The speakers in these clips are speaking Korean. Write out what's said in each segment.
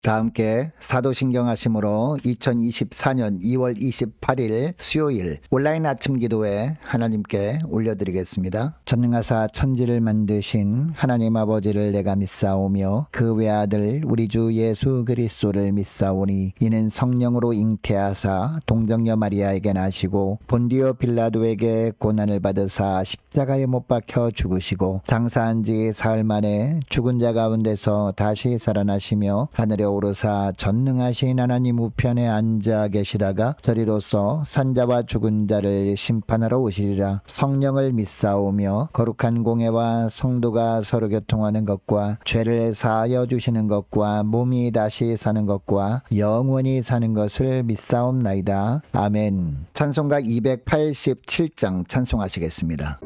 다 함께 사도신경하심으로 2024년 2월 28일 수요일 온라인 아침 기도회 하나님께 올려드리겠습니다. 전능하사 천지를 만드신 하나님 아버지를 내가 믿사오며 그 외아들 우리 주 예수 그리스도를 믿사오니 이는 성령으로 잉태하사 동정녀 마리아에게 나시고 본디오 빌라도에게 고난을 받으사 십자가에 못 박혀 죽으시고 장사한 지 사흘 만에 죽은 자 가운데서 다시 살아나시며 하늘에 오르사 전능하신 하나님 우편에 앉아 계시다가 저리로서 산자와 죽은 자를 심판하러 오시리라. 성령을 믿사오며 거룩한 공예와 성도가 서로 교통하는 것과 죄를 사하여 주시는 것과 몸이 다시 사는 것과 영원히 사는 것을 믿사옵나이다. 아멘. 찬송가 287장 찬송하시겠습니다.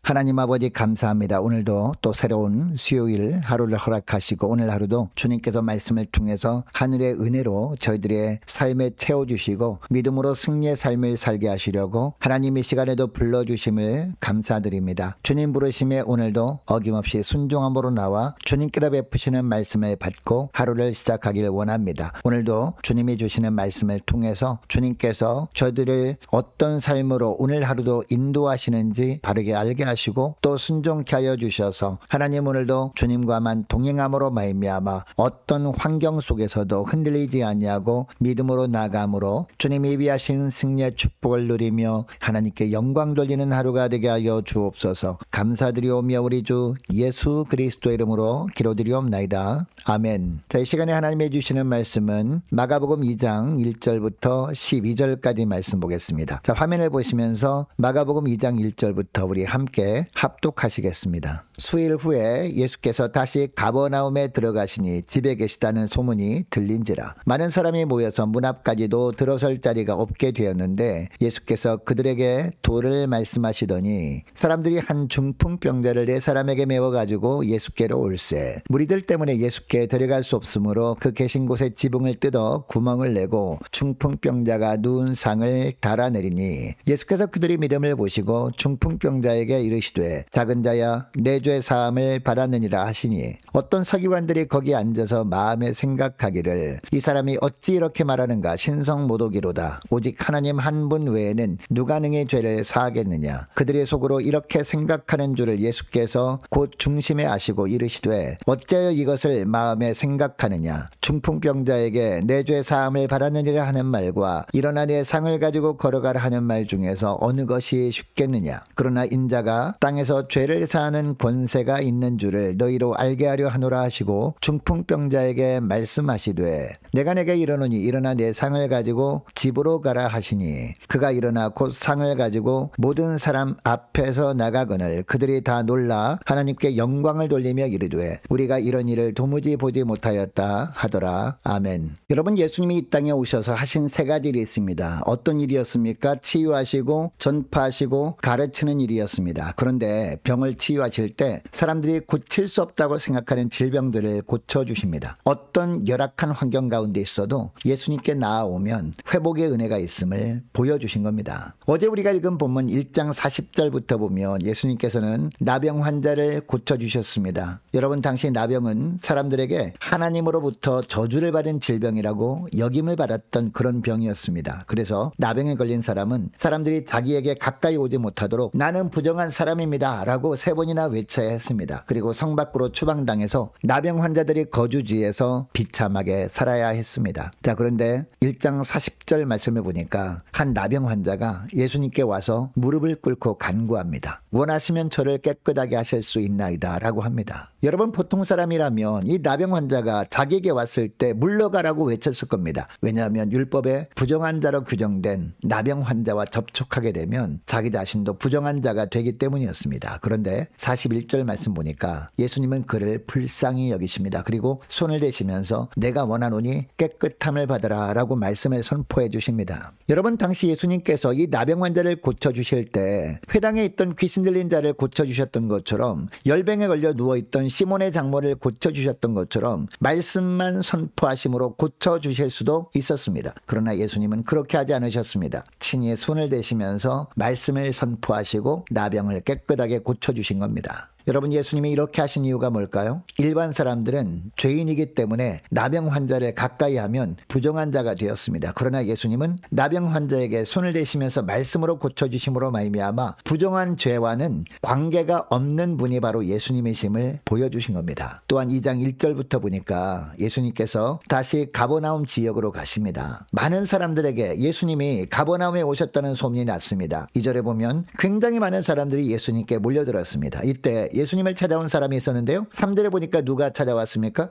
하나님 아버지 감사합니다. 오늘도 또 새로운 수요일 하루를 허락하시고 오늘 하루도 주님께서 말씀을 통해서 하늘의 은혜로 저희들의 삶에 채워주시고 믿음으로 승리의 삶을 살게 하시려고 하나님 이 시간에도 불러주심을 감사드립니다. 주님 부르심에 오늘도 어김없이 순종함으로 나와 주님께서 베푸시는 말씀을 받고 하루를 시작하길 원합니다. 오늘도 주님이 주시는 말씀을 통해서 주님께서 저희들을 어떤 삶으로 오늘 하루도 인도하시는지 바르게 알게 하시고 또 순종케 하여 주셔서 하나님 오늘도 주님과만 동행함으로 말미암아 어떤 환경 속에서도 흔들리지 아니하고 믿음으로 나아감으로 주님이 예비하신 승리의 축복을 누리며 하나님께 영광 돌리는 하루가 되게 하여 주옵소서. 감사드리오며 우리 주 예수 그리스도의 이름으로 기도드리옵나이다. 아멘. 자, 이 시간에 하나님이 주시는 말씀은 마가복음 2장 1절부터 12절까지 말씀 보겠습니다. 자, 화면을 보시면서 마가복음 2장 1절부터 우리 함께 합독하시겠습니다. 수일 후에 예수께서 다시 가버나움에 들어가시니 집에 계시다는 소문이 들린지라. 많은 사람이 모여서 문 앞까지도 들어설 자리가 없게 되었는데 예수께서 그들에게 도를 말씀하시더니 사람들이 한 중풍병자를 4사람에게 메워가지고 예수께로 올세. 무리들 때문에 예수께 데려갈 수 없으므로 그 계신 곳에 지붕을 뜯어 구멍을 내고 중풍병자가 누운 상을 달아내리니 예수께서 그들의 믿음을 보시고 중풍병자에게 이르시되 작은 자야 내 죄 사함을 받았느니라 하시니 어떤 서기관들이 거기 앉아서 마음에 생각하기를 이 사람이 어찌 이렇게 말하는가 신성모독이로다. 오직 하나님 한 분 외에는 누가 능히 죄를 사하겠느냐. 그들의 속으로 이렇게 생각하는 줄을 예수께서 곧 중심에 아시고 이르시되 어찌하여 이것을 마음에 생각하느냐. 중풍병자에게 내 죄 사함을 받았느니라 하는 말과 일어나 내 상을 가지고 걸어가라 하는 말 중에서 어느 것이 쉽겠느냐. 그러나 인자가 내가 땅에서 죄를 사하는 권세가 있는 줄을 너희로 알게 하려 하노라 하시고 중풍병자에게 말씀하시되 내가 내게 이르노니 일어나 내 상을 가지고 집으로 가라 하시니 그가 일어나 곧 상을 가지고 모든 사람 앞에서 나가거늘 그들이 다 놀라 하나님께 영광을 돌리며 이르되 우리가 이런 일을 도무지 보지 못하였다 하더라. 아멘. 여러분, 예수님이 이 땅에 오셔서 하신 세 가지 일이 있습니다. 어떤 일이었습니까? 치유하시고 전파하시고 가르치는 일이었습니다. 그런데 병을 치유하실 때 사람들이 고칠 수 없다고 생각하는 질병들을 고쳐주십니다. 어떤 열악한 환경 가운데 있어도 예수님께 나아오면 회복의 은혜가 있음을 보여주신 겁니다. 어제 우리가 읽은 본문 1장 40절부터 보면 예수님께서는 나병 환자를 고쳐주셨습니다. 여러분, 당시 나병은 사람들에게 하나님으로부터 저주를 받은 질병이라고 역임을 받았던 그런 병이었습니다. 그래서 나병에 걸린 사람은 사람들이 자기에게 가까이 오지 못하도록 나는 부정한 사람입니다 라고 3번이나 외쳐야 했습니다. 그리고 성 밖으로 추방당해서 나병 환자들이 거주지에서 비참하게 살아야 했습니다. 자, 그런데 1장 40절 말씀을 보니까 한 나병 환자가 예수님께 와서 무릎을 꿇고 간구합니다. 원하시면 저를 깨끗하게 하실 수 있나이다 라고 합니다. 여러분, 보통 사람이라면 이 나병 환자가 자기에게 왔을 때 물러가라고 외쳤을 겁니다. 왜냐하면 율법에 부정한 자로 규정된 나병 환자와 접촉하게 되면 자기 자신도 부정한 자가 되기 때문이었습니다. 그런데 41절 말씀 보니까 예수님은 그를 불쌍히 여기십니다. 그리고 손을 대시면서 내가 원하노니 깨끗함을 받으라 라고 말씀을 선포해 주십니다. 여러분, 당시 예수님께서 이 나병 환자를 고쳐주실 때 회당에 있던 귀신 들린 자를 고쳐주셨던 것처럼 열병에 걸려 누워있던 시몬의 장모를 고쳐주셨던 것처럼 말씀만 선포하심으로 고쳐주실 수도 있었습니다. 그러나 예수님은 그렇게 하지 않으셨습니다. 친히 손을 대시면서 말씀을 선포하시고 나병을 깨끗하게 고쳐주신 겁니다. 여러분, 예수님이 이렇게 하신 이유가 뭘까요? 일반 사람들은 죄인이기 때문에 나병 환자를 가까이 하면 부정한 자가 되었습니다. 그러나 예수님은 나병 환자에게 손을 대시면서 말씀으로 고쳐주심으로 말미암아 부정한 죄와는 관계가 없는 분이 바로 예수님이심을 보여주신 겁니다. 또한 2장 1절부터 보니까 예수님께서 다시 가버나움 지역으로 가십니다. 많은 사람들에게 예수님이 가버나움에 오셨다는 소문이 났습니다. 2절에 보면 굉장히 많은 사람들이 예수님께 몰려들었습니다. 이때 예수님을 찾아온 사람이 있었는데요. 3절에 보니까 누가 찾아왔습니까?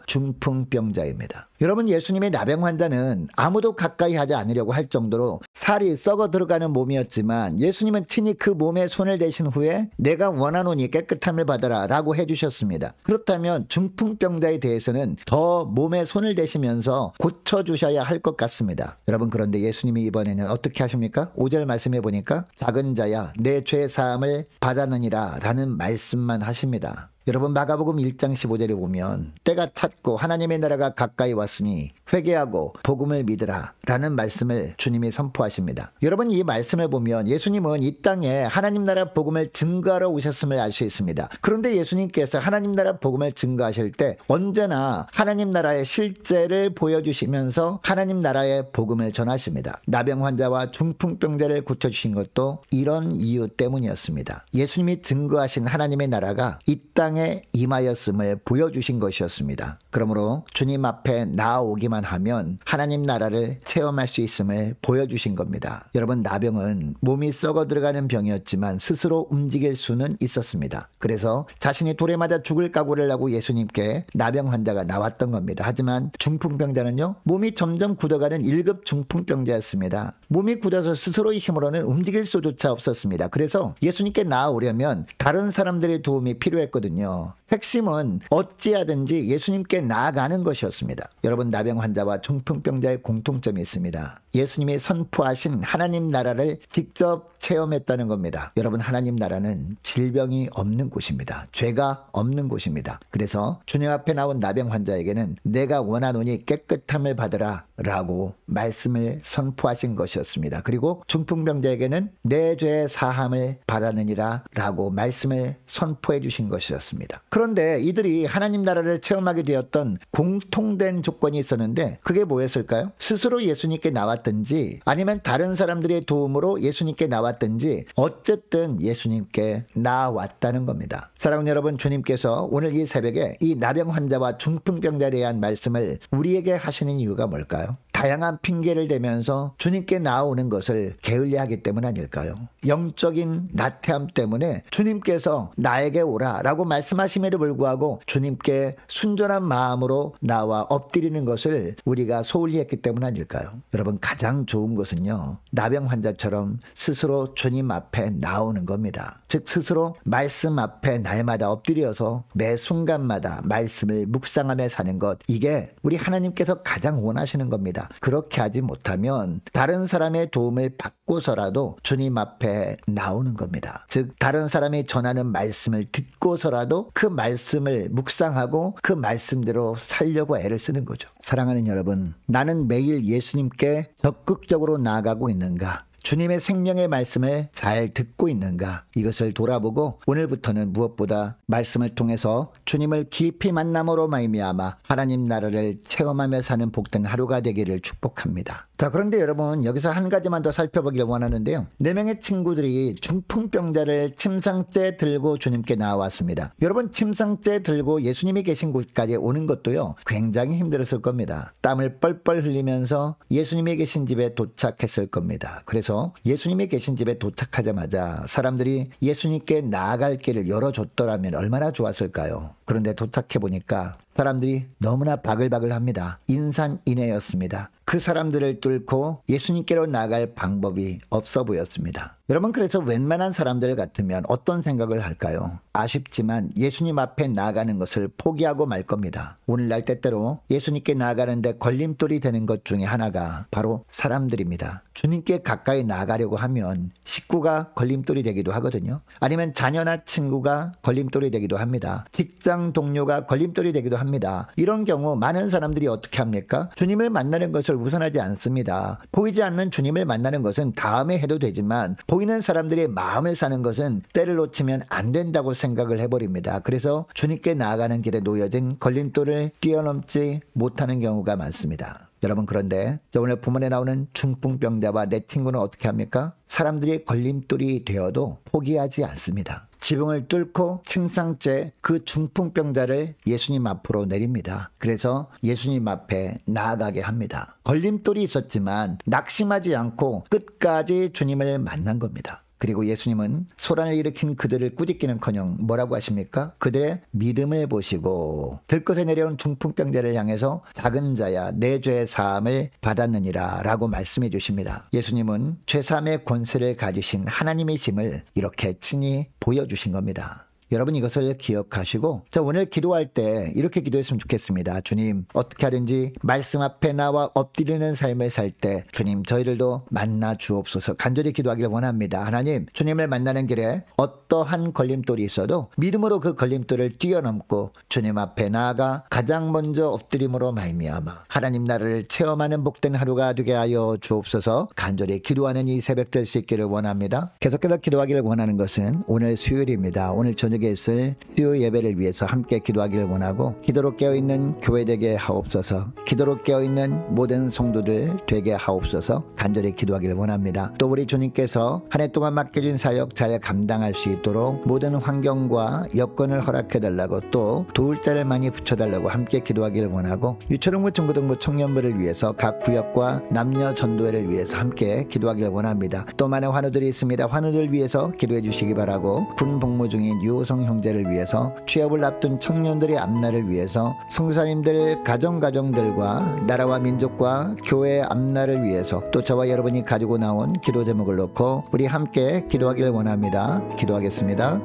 중풍병자입니다. 여러분, 예수님의 나병 환자는 아무도 가까이 하지 않으려고 할 정도로 살이 썩어 들어가는 몸이었지만 예수님은 친히 그 몸에 손을 대신 후에 내가 원하노니 깨끗함을 받아라 라고 해주셨습니다. 그렇다면 중풍병자에 대해서는 더 몸에 손을 대시면서 고쳐주셔야 할 것 같습니다. 여러분, 그런데 예수님이 이번에는 어떻게 하십니까? 5절 말씀해 보니까 작은 자야 내 죄 사함을 받았느니라 라는 말씀만 하십니다. 여러분, 마가복음 1장 15절에 보면 때가 찼고 하나님의 나라가 가까이 왔으니 회개하고 복음을 믿으라 라는 말씀을 주님이 선포하십니다. 여러분, 이 말씀을 보면 예수님은 이 땅에 하나님 나라 복음을 증거하러 오셨음을 알 수 있습니다. 그런데 예수님께서 하나님 나라 복음을 증거하실 때 언제나 하나님 나라의 실제를 보여주시면서 하나님 나라의 복음을 전하십니다. 나병 환자와 중풍병자를 고쳐주신 것도 이런 이유 때문이었습니다. 예수님이 증거하신 하나님의 나라가 이 땅에 임하였음을 보여주신 것이었습니다. 그러므로 주님 앞에 나아오기만 하면 하나님 나라를 체험할 수 있음을 보여주신 겁니다. 여러분, 나병은 몸이 썩어 들어가는 병이었지만 스스로 움직일 수는 있었습니다. 그래서 자신이 돌에 맞아 죽을 각오를 하고 예수님께 나병 환자가 나왔던 겁니다. 하지만 중풍병자는요, 몸이 점점 굳어가는 1급 중풍병자였습니다. 몸이 굳어서 스스로의 힘으로는 움직일 수조차 없었습니다. 그래서 예수님께 나아오려면 다른 사람들의 도움이 필요했거든요. 핵심은 어찌하든지 예수님께 나아가는 것이었습니다. 여러분, 나병 환자와 중풍병자의 공통점이 있습니다. 예수님이 선포하신 하나님 나라를 직접 체험했다는 겁니다. 여러분, 하나님 나라는 질병이 없는 곳입니다. 죄가 없는 곳입니다. 그래서 주님 앞에 나온 나병 환자에게는 내가 원하노니 깨끗함을 받으라 라고 말씀을 선포하신 것이었습니다. 그리고 중풍병자에게는 내 죄 사함을 받았느니라 라고 말씀을 선포해 주신 것이었습니다. 그런데 이들이 하나님 나라를 체험하게 되었던 공통된 조건이 있었는데 그게 뭐였을까요? 스스로 예수님께 나왔든지 아니면 다른 사람들의 도움으로 예수님께 나왔든지 어쨌든 예수님께 나왔다는 겁니다. 사랑하는 여러분, 주님께서 오늘 이 새벽에 이 나병 환자와 중풍병자에 대한 말씀을 우리에게 하시는 이유가 뭘까요? 다양한 핑계를 대면서 주님께 나아오는 것을 게을리하기 때문 아닐까요? 영적인 나태함 때문에 주님께서 나에게 오라라고 말씀하심에도 불구하고 주님께 순전한 마음으로 나와 엎드리는 것을 우리가 소홀히 했기 때문 아닐까요? 여러분, 가장 좋은 것은요, 나병 환자처럼 스스로 주님 앞에 나오는 겁니다. 즉 스스로 말씀 앞에 날마다 엎드려서 매 순간마다 말씀을 묵상하며 사는 것, 이게 우리 하나님께서 가장 원하시는 겁니다. 그렇게 하지 못하면 다른 사람의 도움을 받고서라도 주님 앞에 나오는 겁니다. 즉 다른 사람이 전하는 말씀을 듣고서라도 그 말씀을 묵상하고 그 말씀대로 살려고 애를 쓰는 거죠. 사랑하는 여러분, 나는 매일 예수님께 적극적으로 나아가고 있는가? 주님의 생명의 말씀을 잘 듣고 있는가? 이것을 돌아보고 오늘부터는 무엇보다 말씀을 통해서 주님을 깊이 만남으로 말미암아 하나님 나라를 체험하며 사는 복된 하루가 되기를 축복합니다. 자, 그런데 여러분, 여기서 한 가지만 더 살펴보기를 원하는데요. 4명의 친구들이 중풍병자를 침상째 들고 주님께 나왔습니다. 여러분, 침상째 들고 예수님이 계신 곳까지 오는 것도요, 굉장히 힘들었을 겁니다. 땀을 뻘뻘 흘리면서 예수님이 계신 집에 도착했을 겁니다. 그래서 예수님이 계신 집에 도착하자마자 사람들이 예수님께 나아갈 길을 열어줬더라면 얼마나 좋았을까요? 그런데 도착해보니까 사람들이 너무나 바글바글합니다. 인산인해였습니다. 그 사람들을 뚫고 예수님께로 나아갈 방법이 없어 보였습니다. 여러분, 그래서 웬만한 사람들 같으면 어떤 생각을 할까요? 아쉽지만 예수님 앞에 나아가는 것을 포기하고 말 겁니다. 오늘날 때때로 예수님께 나아가는데 걸림돌이 되는 것 중에 하나가 바로 사람들입니다. 주님께 가까이 나아가려고 하면 식구가 걸림돌이 되기도 하거든요. 아니면 자녀나 친구가 걸림돌이 되기도 합니다. 직장 동료가 걸림돌이 되기도 합니다. 이런 경우 많은 사람들이 어떻게 합니까? 주님을 만나는 것을 우선하지 않습니다. 보이지 않는 주님을 만나는 것은 다음에 해도 되지만 보이는 사람들의 마음을 사는 것은 때를 놓치면 안 된다고 생각을 해버립니다. 그래서 주님께 나아가는 길에 놓여진 걸림돌을 뛰어넘지 못하는 경우가 많습니다. 여러분, 그런데 오늘 본문에 나오는 중풍병자와 내 친구는 어떻게 합니까? 사람들이 걸림돌이 되어도 포기하지 않습니다. 지붕을 뚫고 침상째 그 중풍병자를 예수님 앞으로 내립니다. 그래서 예수님 앞에 나아가게 합니다. 걸림돌이 있었지만 낙심하지 않고 끝까지 주님을 만난 겁니다. 그리고 예수님은 소란을 일으킨 그들을 꾸짖기는커녕 뭐라고 하십니까? 그들의 믿음을 보시고 들것에 내려온 중풍병자를 향해서 작은 자야 내 죄의 사함을 받았느니라 라고 말씀해 주십니다. 예수님은 죄사함의 권세를 가지신 하나님이심을 이렇게 친히 보여주신 겁니다. 여러분, 이것을 기억하시고 오늘 기도할 때 이렇게 기도했으면 좋겠습니다. 주님, 어떻게 하든지 말씀 앞에 나와 엎드리는 삶을 살 때 주님, 저희들도 만나 주옵소서 간절히 기도하기를 원합니다. 하나님, 주님을 만나는 길에 어떠한 걸림돌이 있어도 믿음으로 그 걸림돌을 뛰어넘고 주님 앞에 나아가 가장 먼저 엎드림으로 말미암아 하나님 나라를 체험하는 복된 하루가 되게 하여 주옵소서 간절히 기도하는 이 새벽 될 수 있기를 원합니다. 계속해서 기도하기를 원하는 것은 오늘 수요일입니다. 오늘 저녁에 있을 수요 예배를 위해서 함께 기도하기를 원하고 기도로 깨어있는 교회 되게 하옵소서, 기도로 깨어있는 모든 성도들 되게 하옵소서 간절히 기도하기를 원합니다. 또 우리 주님께서 한 해 동안 맡겨진 사역 잘 감당할 수 있도록 모든 환경과 여건을 허락해달라고 또 도울 자를 많이 붙여달라고 함께 기도하기를 원하고 유초등부 중고등부 청년부를 위해서 각 구역과 남녀 전도회를 위해서 함께 기도하기를 원합니다. 또 많은 환우들이 있습니다. 환우들 위해서 기도해 주시기 바라고 군 복무 중인 유호성 형제를 위해서 취업을 앞둔 청년들의 앞날을 위해서 성사님들 가정들과 나라와 민족과 교회의 앞날을 위해서 또 저와 여러분이 가지고 나온 기도 제목을 놓고 우리 함께 기도하기를 원합니다. 기도하겠습니다.